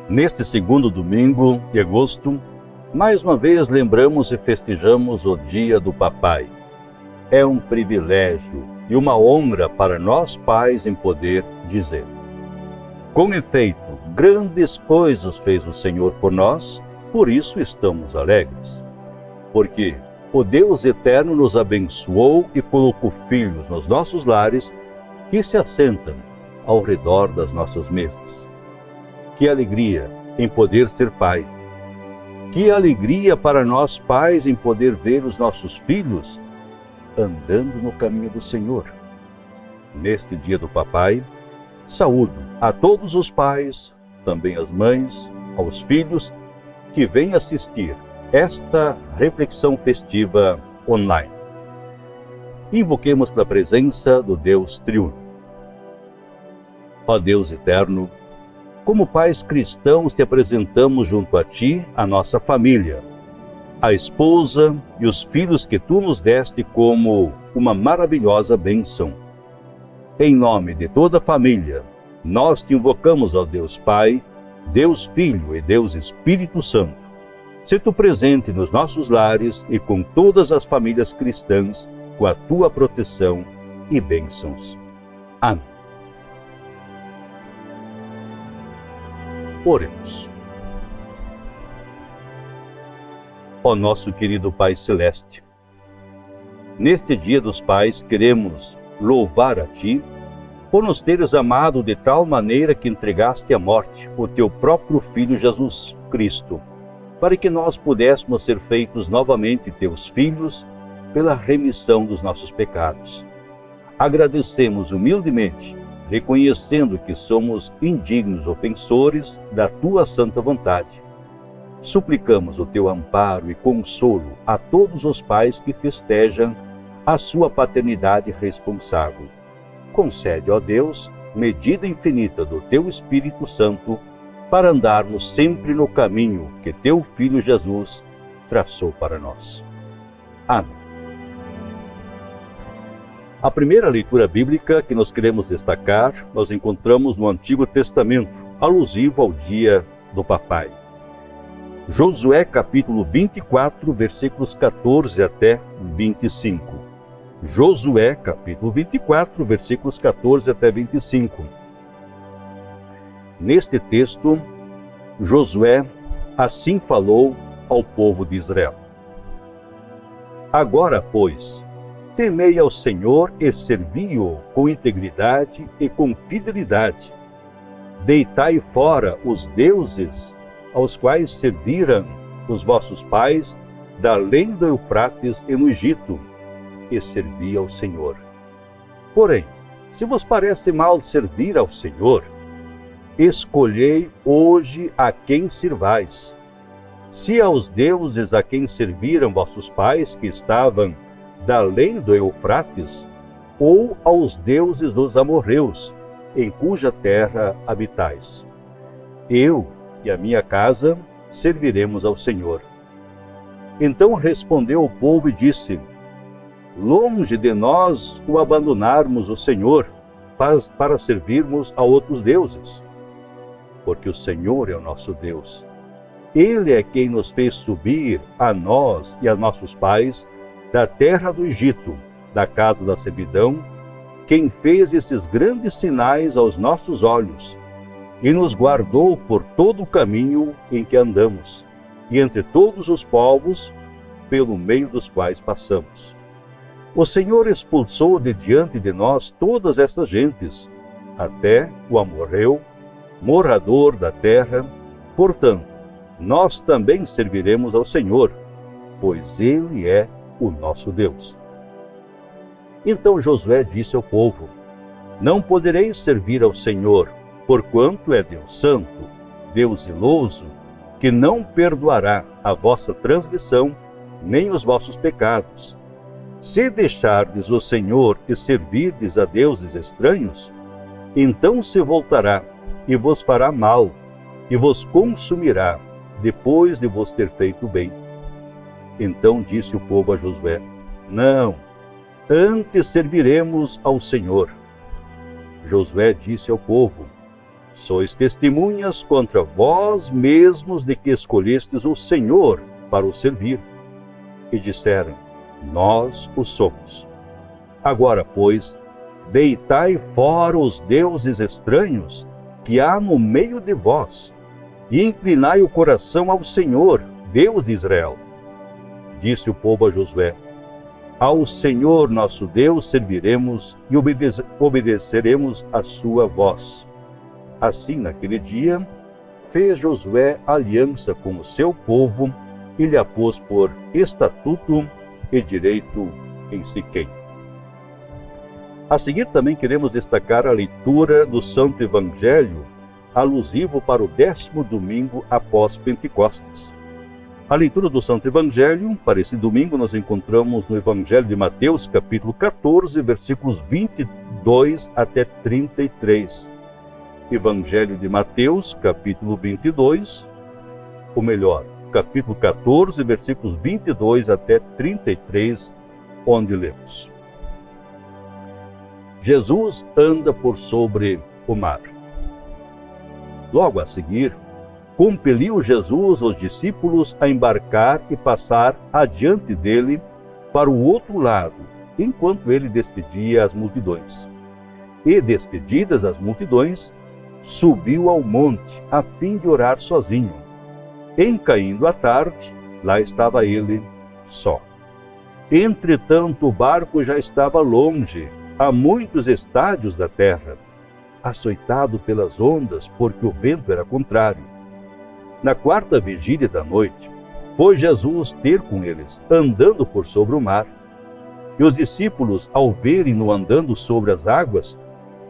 Neste segundo domingo de agosto, mais uma vez lembramos e festejamos o Dia do Papai. É um privilégio e uma honra para nós pais em poder dizer: com efeito, grandes coisas fez o Senhor por nós, por isso estamos alegres. Porque o Deus eterno nos abençoou e colocou filhos nos nossos lares que se assentam ao redor das nossas mesas. Que alegria em poder ser pai! Que alegria para nós pais em poder ver os nossos filhos andando no caminho do Senhor. Neste Dia do Papai, saúdo a todos os pais, também as mães, aos filhos que vêm assistir esta reflexão festiva online. Invoquemos a presença do Deus triuno. Ó Deus eterno, como pais cristãos te apresentamos junto a Ti a nossa família, a esposa e os filhos que Tu nos deste como uma maravilhosa bênção. Em nome de toda a família, nós te invocamos, ó Deus Pai, Deus Filho e Deus Espírito Santo. Se Tu presente nos nossos lares e com todas as famílias cristãs, com a Tua proteção e bênçãos. Amém. Oremos. Ó nosso querido Pai Celeste, neste Dia dos Pais queremos louvar a Ti por nos teres amado de tal maneira que entregaste à morte o Teu próprio Filho Jesus Cristo, para que nós pudéssemos ser feitos novamente Teus filhos pela remissão dos nossos pecados. Agradecemos humildemente, reconhecendo que somos indignos ofensores da Tua santa vontade. Suplicamos o Teu amparo e consolo a todos os pais que festejam a sua paternidade responsável. Concede, ó Deus, medida infinita do Teu Espírito Santo, para andarmos sempre no caminho que Teu Filho Jesus traçou para nós. Amém. A primeira leitura bíblica que nós queremos destacar, nós encontramos no Antigo Testamento, alusivo ao Dia do Papai. Josué capítulo 24, versículos 14 até 25. Josué capítulo 24, versículos 14 até 25. Neste texto, Josué assim falou ao povo de Israel: agora, pois, temei ao Senhor e servi-o com integridade e com fidelidade. Deitai fora os deuses aos quais serviram os vossos pais da além do Eufrates e no Egito, e servi ao Senhor. Porém, se vos parece mal servir ao Senhor, escolhei hoje a quem sirvais. Se aos deuses a quem serviram vossos pais que estavam da além do Eufrates, ou aos deuses dos amorreus, em cuja terra habitais. Eu e a minha casa serviremos ao Senhor. Então respondeu o povo e disse: longe de nós o abandonarmos o Senhor para servirmos a outros deuses. Porque o Senhor é o nosso Deus. Ele é quem nos fez subir, a nós e a nossos pais, da terra do Egito, da casa da servidão, quem fez esses grandes sinais aos nossos olhos, e nos guardou por todo o caminho em que andamos, e entre todos os povos, pelo meio dos quais passamos. O Senhor expulsou de diante de nós todas estas gentes, até o amorreu, morador da terra. Portanto, nós também serviremos ao Senhor, pois Ele é o nosso Deus. Então Josué disse ao povo: não podereis servir ao Senhor, porquanto é Deus santo, Deus zeloso, que não perdoará a vossa transgressão, nem os vossos pecados. Se deixardes o Senhor e servirdes a deuses estranhos, então se voltará e vos fará mal, e vos consumirá, depois de vos ter feito bem. Então disse o povo a Josué: não, antes serviremos ao Senhor. Josué disse ao povo: sois testemunhas contra vós mesmos de que escolhestes o Senhor para o servir. E disseram: nós o somos. Agora, pois, deitai fora os deuses estranhos que há no meio de vós, e inclinai o coração ao Senhor, Deus de Israel. Disse o povo a Josué: ao Senhor nosso Deus serviremos e obedeceremos a sua voz. Assim, naquele dia, fez Josué aliança com o seu povo e lhe a pôs por estatuto e direito em Siquém. A seguir, também queremos destacar a leitura do Santo Evangelho, alusivo para o 10º domingo após Pentecostes. A leitura do Santo Evangelho, para esse domingo, nós encontramos no Evangelho de Mateus, capítulo 14, versículos 22 até 33. Evangelho de Mateus, capítulo 22, ou melhor, capítulo 14, versículos 22 até 33, onde lemos: Jesus anda por sobre o mar. Logo a seguir, compeliu Jesus os discípulos a embarcar e passar adiante dele para o outro lado, enquanto ele despedia as multidões. E, despedidas as multidões, subiu ao monte, a fim de orar sozinho. Em caindo a tarde, lá estava ele só. Entretanto, o barco já estava longe, a muitos estádios da terra, açoitado pelas ondas, porque o vento era contrário. Na 4ª vigília da noite, foi Jesus ter com eles, andando por sobre o mar. E os discípulos, ao verem-no andando sobre as águas,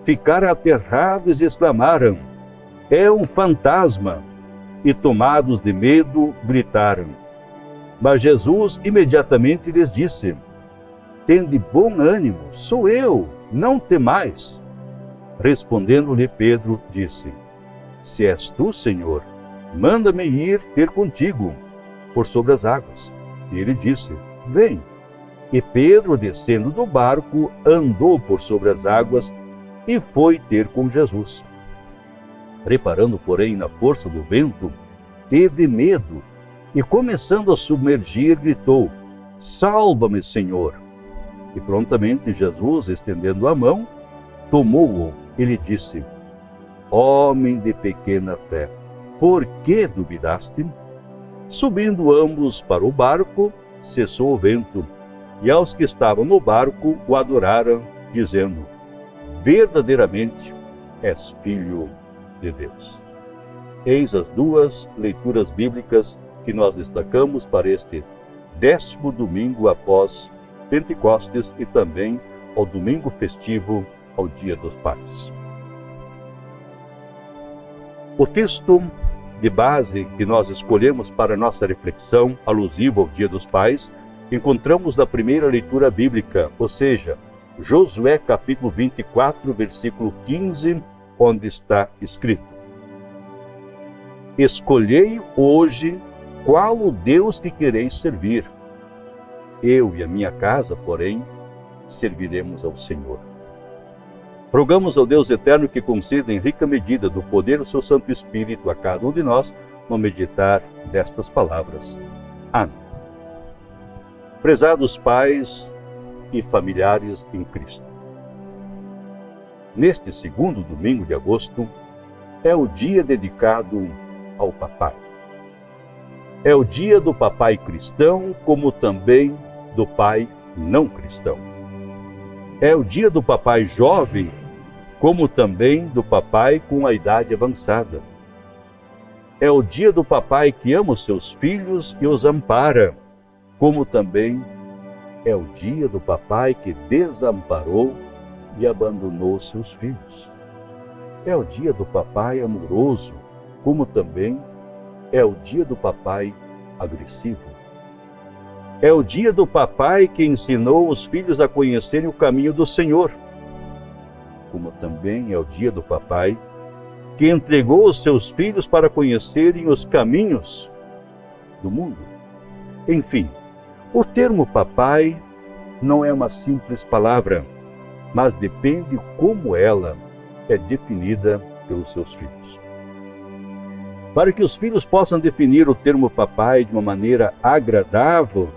ficaram aterrados e exclamaram: é um fantasma! E, tomados de medo, gritaram. Mas Jesus imediatamente lhes disse: tende bom ânimo, sou eu, não temais. Respondendo-lhe Pedro, disse: se és tu, Senhor, manda-me ir ter contigo por sobre as águas. E ele disse: vem. E Pedro, descendo do barco, andou por sobre as águas e foi ter com Jesus. Reparando, porém, na força do vento, teve medo e, começando a submergir, gritou: salva-me, Senhor! E prontamente Jesus, estendendo a mão, tomou-o e lhe disse: homem de pequena fé, por que duvidaste? Subindo ambos para o barco, cessou o vento, e aos que estavam no barco o adoraram, dizendo: verdadeiramente és Filho de Deus. Eis as duas leituras bíblicas que nós destacamos para este 10º domingo após Pentecostes e também ao domingo festivo, ao Dia dos Pais. O texto de base que nós escolhemos para nossa reflexão, alusivo ao Dia dos Pais, encontramos na primeira leitura bíblica, ou seja, Josué capítulo 24, versículo 15, onde está escrito: escolhei hoje qual o Deus que quereis servir. Eu e a minha casa, porém, serviremos ao Senhor. Rogamos ao Deus eterno que conceda em rica medida do poder do seu Santo Espírito a cada um de nós no meditar destas palavras. Amém. Prezados pais e familiares em Cristo, neste 2º domingo de agosto é o dia dedicado ao papai. É o dia do papai cristão, como também do pai não cristão. É o dia do papai jovem, como também do papai com a idade avançada. É o dia do papai que ama os seus filhos e os ampara, como também é o dia do papai que desamparou e abandonou seus filhos. É o dia do papai amoroso, como também é o dia do papai agressivo. É o dia do papai que ensinou os filhos a conhecerem o caminho do Senhor, como também é o dia do papai que entregou os seus filhos para conhecerem os caminhos do mundo. Enfim, o termo papai não é uma simples palavra, mas depende como ela é definida pelos seus filhos. Para que os filhos possam definir o termo papai de uma maneira agradável,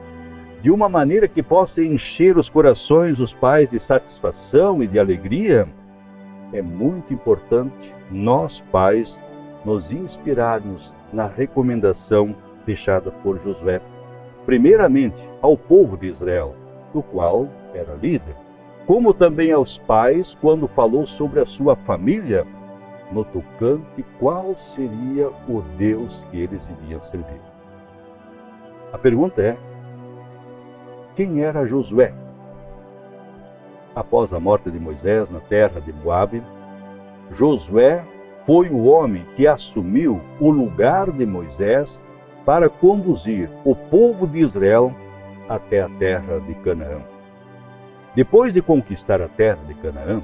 de uma maneira que possa encher os corações dos pais de satisfação e de alegria, é muito importante nós, pais, nos inspirarmos na recomendação deixada por Josué, primeiramente ao povo de Israel, do qual era líder, como também aos pais quando falou sobre a sua família, no tocante qual seria o Deus que eles iriam servir. A pergunta é: quem era Josué? Após a morte de Moisés na terra de Moabe, Josué foi o homem que assumiu o lugar de Moisés para conduzir o povo de Israel até a terra de Canaã. Depois de conquistar a terra de Canaã,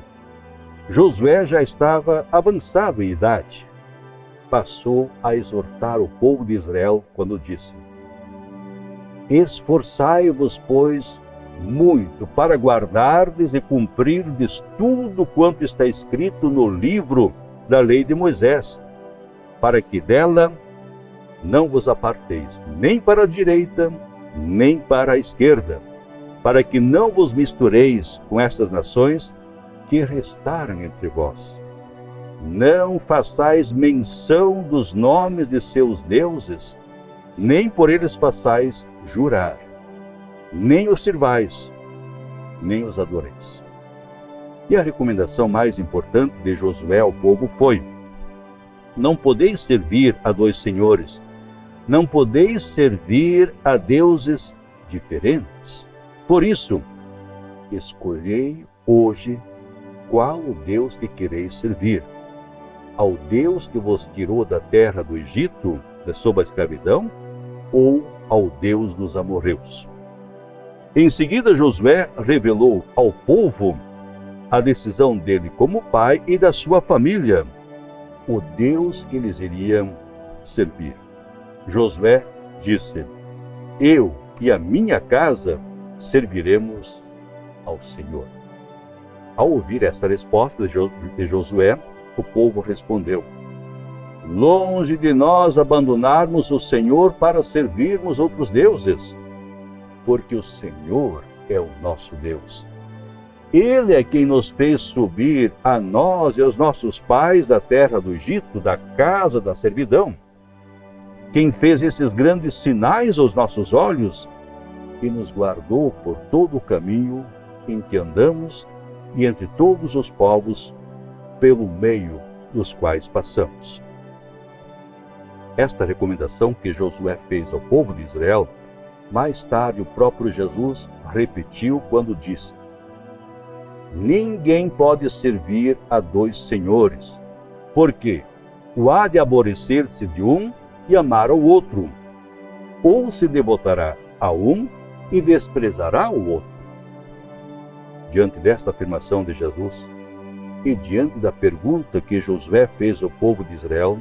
Josué já estava avançado em idade. Passou a exortar o povo de Israel quando disse: esforçai-vos, pois, muito para guardardes e cumprirdes tudo quanto está escrito no livro da lei de Moisés, para que dela não vos aparteis nem para a direita, nem para a esquerda, para que não vos mistureis com estas nações que restaram entre vós. Não façais menção dos nomes de seus deuses, nem por eles façais jurar, nem os sirvais, nem os adoreis. E a recomendação mais importante de Josué ao povo foi: não podeis servir a dois senhores, não podeis servir a deuses diferentes. Por isso, escolhei hoje qual o Deus que quereis servir: ao Deus que vos tirou da terra do Egito, sob a escravidão, ou ao Deus dos amorreus? Em seguida, Josué revelou ao povo a decisão dele como pai e da sua família, o Deus que eles iriam servir. Josué disse: eu e a minha casa serviremos ao Senhor. Ao ouvir essa resposta de Josué, o povo respondeu: longe de nós abandonarmos o Senhor para servirmos outros deuses, porque o Senhor é o nosso Deus. Ele é quem nos fez subir a nós e aos nossos pais da terra do Egito, da casa da servidão. Quem fez esses grandes sinais aos nossos olhos e nos guardou por todo o caminho em que andamos e entre todos os povos pelo meio dos quais passamos. Esta recomendação que Josué fez ao povo de Israel, mais tarde o próprio Jesus repetiu quando disse: ninguém pode servir a dois senhores, porque o há de aborrecer-se de um e amar ao outro, ou se devotará a um e desprezará o outro. Diante desta afirmação de Jesus e diante da pergunta que Josué fez ao povo de Israel,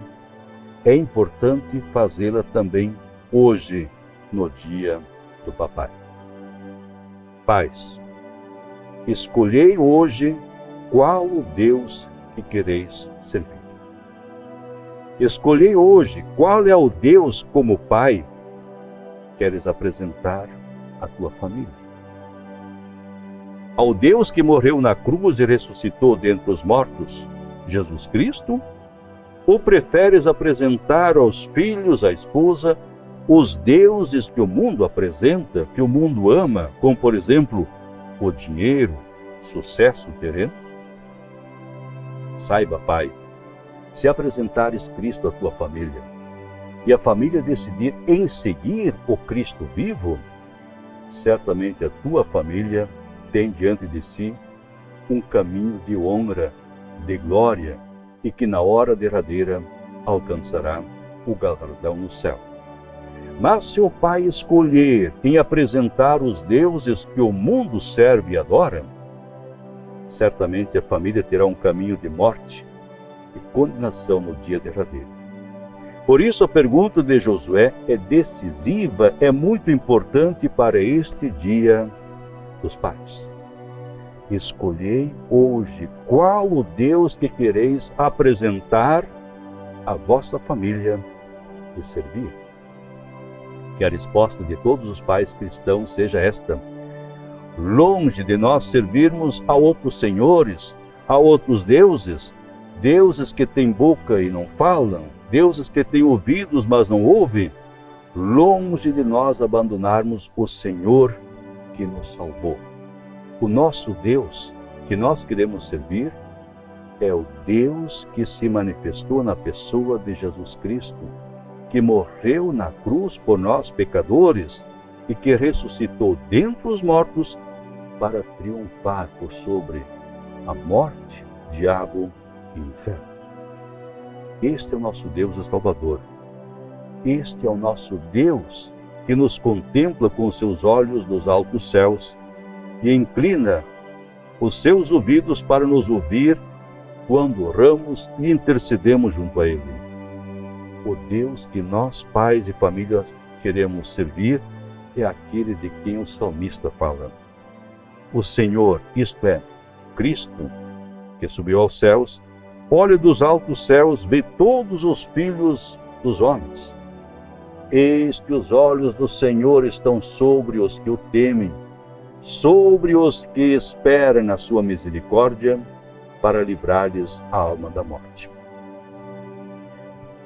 é importante fazê-la também hoje, no dia do papai. Pais, escolhei hoje qual o Deus que quereis servir. Escolhei hoje qual é o Deus como pai queres apresentar à tua família. Ao Deus que morreu na cruz e ressuscitou dentre os mortos, Jesus Cristo? Ou preferes apresentar aos filhos, à esposa, os deuses que o mundo apresenta, que o mundo ama, como, por exemplo, o dinheiro, sucesso terreno? Saiba, pai, se apresentares Cristo à tua família e a família decidir em seguir o Cristo vivo, certamente a tua família tem diante de si um caminho de honra, de glória, e que na hora derradeira alcançará o galardão no céu. Mas se o pai escolher em apresentar os deuses que o mundo serve e adora, certamente a família terá um caminho de morte e condenação no dia derradeiro. Por isso a pergunta de Josué é decisiva, é muito importante para este dia dos pais. escolhei hoje qual o Deus que quereis apresentar à vossa família e servir. Que a resposta de todos os pais cristãos seja esta: longe de nós servirmos a outros senhores, a outros deuses, deuses que têm boca e não falam, deuses que têm ouvidos, mas não ouvem, longe de nós abandonarmos o Senhor que nos salvou. O nosso Deus que nós queremos servir é o Deus que se manifestou na pessoa de Jesus Cristo, que morreu na cruz por nós pecadores e que ressuscitou dentre os mortos para triunfar por sobre a morte, diabo e inferno. Este é o nosso Deus e Salvador. Este é o nosso Deus que nos contempla com os seus olhos dos altos céus e inclina os seus ouvidos para nos ouvir quando oramos e intercedemos junto a Ele. O Deus que nós, pais e famílias, queremos servir é aquele de quem o salmista fala. O Senhor, isto é, Cristo, que subiu aos céus, olha dos altos céus, vê todos os filhos dos homens. Eis que os olhos do Senhor estão sobre os que o temem, sobre os que esperam a sua misericórdia, para livrar-lhes a alma da morte.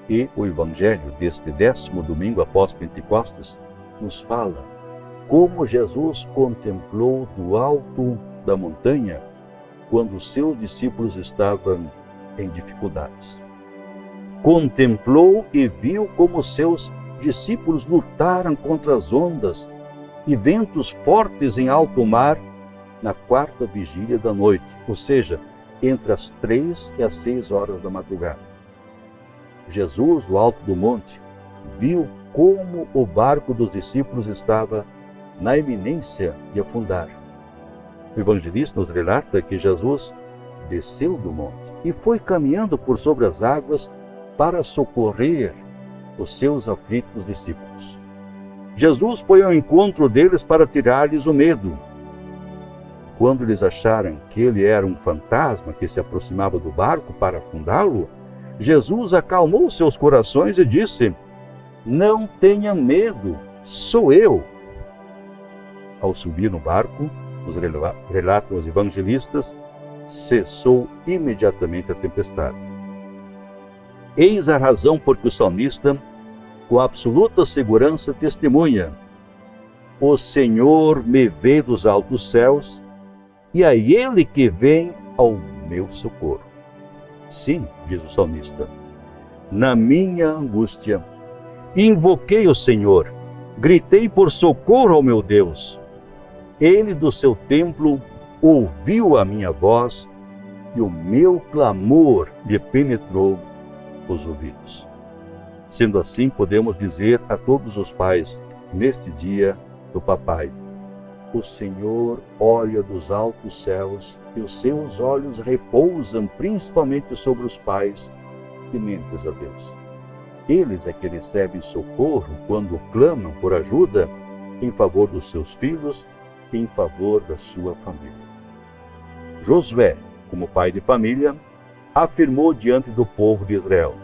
E o Evangelho deste 10º domingo após Pentecostes nos fala como Jesus contemplou do alto da montanha quando os seus discípulos estavam em dificuldades. Contemplou e viu como seus discípulos lutaram contra as ondas e ventos fortes em alto mar na 4ª vigília da noite, ou seja, entre as 3 e as 6 horas da madrugada. Jesus, do alto do monte, viu como o barco dos discípulos estava na iminência de afundar. O evangelista nos relata que Jesus desceu do monte e foi caminhando por sobre as águas para socorrer os seus aflitos discípulos. Jesus foi ao encontro deles para tirar-lhes o medo. Quando eles acharam que ele era um fantasma que se aproximava do barco para afundá-lo, Jesus acalmou seus corações e disse: não tenham medo, sou eu. Ao subir no barco, nos relatam os evangelistas, cessou imediatamente a tempestade. Eis a razão por que o salmista, com absoluta segurança, testemunha: o Senhor me vê dos altos céus, e é Ele que vem ao meu socorro. Sim, diz o salmista, na minha angústia, invoquei o Senhor, gritei por socorro ao meu Deus. Ele do seu templo ouviu a minha voz e o meu clamor lhe penetrou os ouvidos. Sendo assim, podemos dizer a todos os pais, neste dia do papai: o Senhor olha dos altos céus e os seus olhos repousam principalmente sobre os pais tementes a Deus. Eles é que recebem socorro quando clamam por ajuda em favor dos seus filhos e em favor da sua família. Josué, como pai de família, afirmou diante do povo de Israel: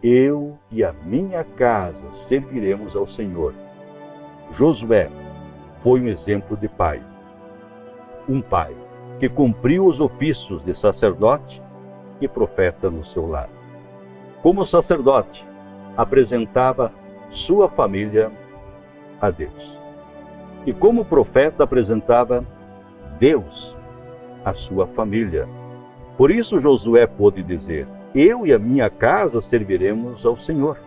eu e a minha casa serviremos ao Senhor. Josué foi um exemplo de pai. Um pai que cumpriu os ofícios de sacerdote e profeta no seu lar. Como sacerdote, apresentava sua família a Deus. E como profeta, apresentava Deus à sua família. Por isso Josué pôde dizer: eu e a minha casa serviremos ao Senhor.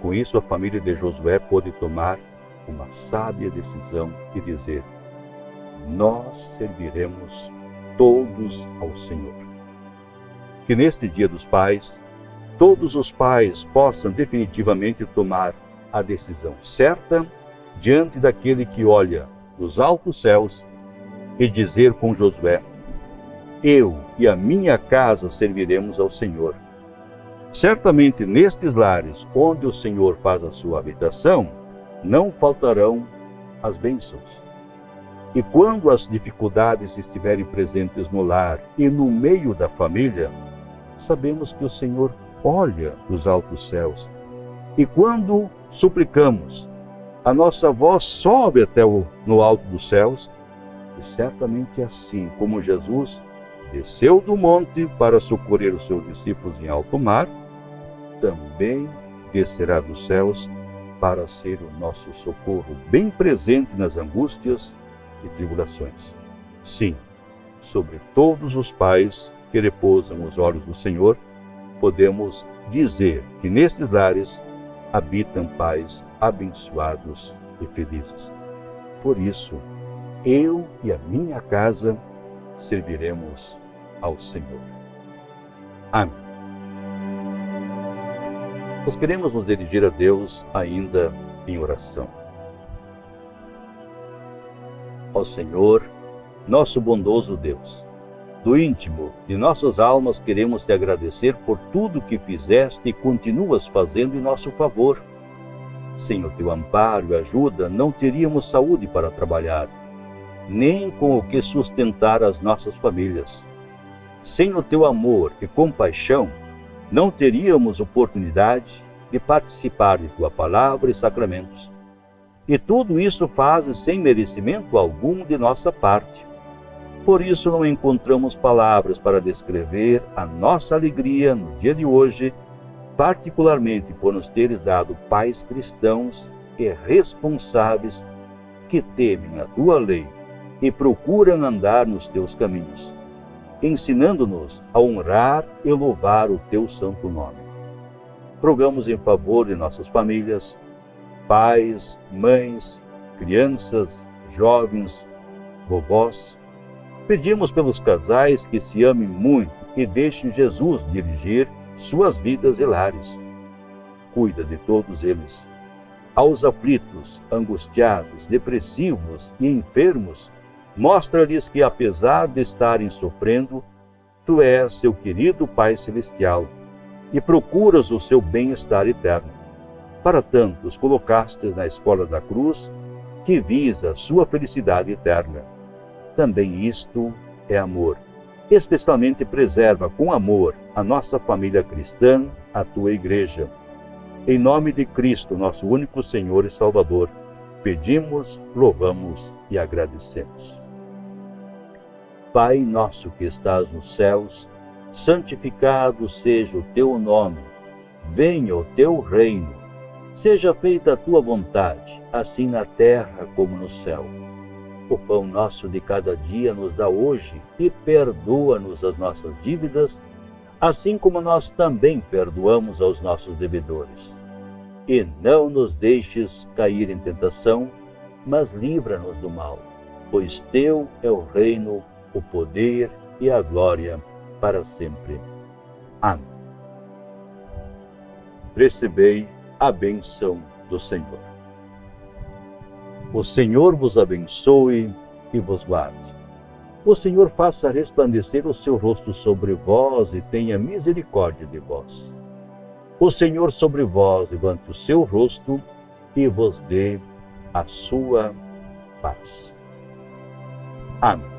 Com isso, a família de Josué pôde tomar uma sábia decisão e dizer: nós serviremos todos ao Senhor. Que neste Dia dos Pais, todos os pais possam definitivamente tomar a decisão certa diante daquele que olha dos altos céus e dizer com Josué: eu e a minha casa serviremos ao Senhor. Certamente nestes lares onde o Senhor faz a sua habitação, não faltarão as bênçãos. E quando as dificuldades estiverem presentes no lar e no meio da família, sabemos que o Senhor olha dos altos céus. E quando suplicamos, a nossa voz sobe até no alto dos céus, e certamente assim como Jesus desceu do monte para socorrer os seus discípulos em alto mar, também descerá dos céus para ser o nosso socorro bem presente nas angústias e tribulações. Sim, sobre todos os pais que repousam os olhos do Senhor, podemos dizer que nestes lares habitam pais abençoados e felizes. Por isso, eu e a minha casa serviremos ao Senhor. Amém. Nós queremos nos dirigir a Deus ainda em oração. Ó Senhor, nosso bondoso Deus, do íntimo de nossas almas queremos te agradecer por tudo que fizeste e continuas fazendo em nosso favor. Sem o teu amparo e ajuda, não teríamos saúde para trabalhar, nem com o que sustentar as nossas famílias. Sem o teu amor e compaixão, não teríamos oportunidade de participar de tua palavra e sacramentos. E tudo isso fazes sem merecimento algum de nossa parte. Por isso não encontramos palavras para descrever a nossa alegria no dia de hoje, particularmente por nos teres dado pais cristãos e responsáveis que temem a tua lei e procuram andar nos teus caminhos, ensinando-nos a honrar e louvar o teu santo nome. Rogamos em favor de nossas famílias, pais, mães, crianças, jovens, vovós. Pedimos pelos casais que se amem muito e deixem Jesus dirigir suas vidas e lares. Cuida de todos eles. Aos aflitos, angustiados, depressivos e enfermos, mostra-lhes que, apesar de estarem sofrendo, tu és seu querido Pai Celestial e procuras o seu bem-estar eterno. Para tantos colocastes na escola da cruz, que visa a sua felicidade eterna. Também isto é amor. Especialmente preserva com amor a nossa família cristã, a tua igreja. Em nome de Cristo, nosso único Senhor e Salvador, pedimos, louvamos e agradecemos. Pai nosso que estás nos céus, santificado seja o teu nome. Venha o teu reino. Seja feita a tua vontade, assim na terra como no céu. O pão nosso de cada dia nos dá hoje e perdoa-nos as nossas dívidas, assim como nós também perdoamos aos nossos devedores. E não nos deixes cair em tentação, mas livra-nos do mal, pois teu é o reino, o poder e a glória para sempre. Amém. Recebei a bênção do Senhor. O Senhor vos abençoe e vos guarde. O Senhor faça resplandecer o seu rosto sobre vós e tenha misericórdia de vós. O Senhor sobre vós levante o seu rosto e vos dê a sua paz. Amém.